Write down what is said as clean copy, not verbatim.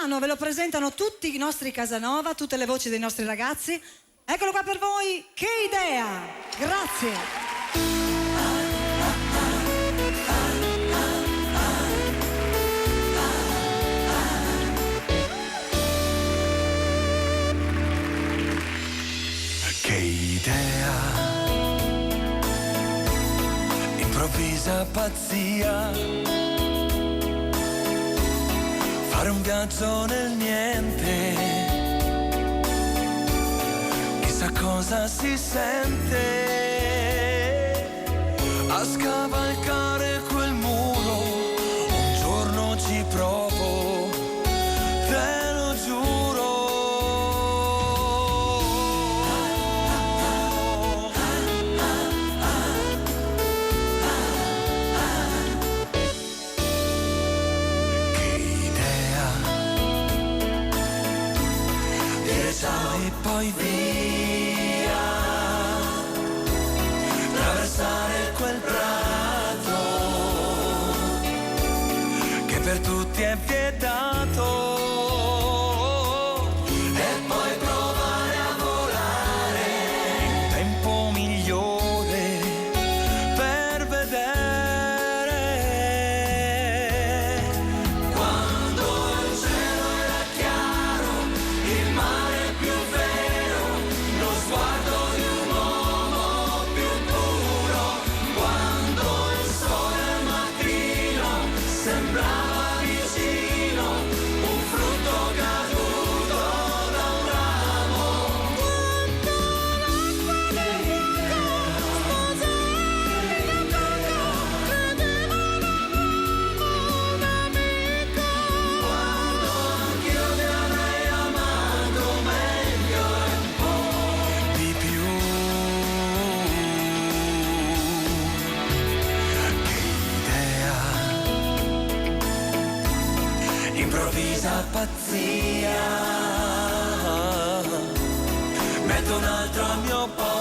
brano ve lo presentano tutti i nostri Casanova, tutte le voci dei nostri ragazzi. Eccolo qua per voi, Che idea! Grazie! Che idea, improvvisa pazzia, fare un viaggio nel niente, chissà cosa si sente, a scavalcare quel muro, un giorno ci provo, te lo giuro. E poi via, attraversare quel prato che per tutti è vietato, e poi provare a volare in tempo migliore per vedere quando il cielo era chiaro, il mare pazzia, metto un altro al mio posto.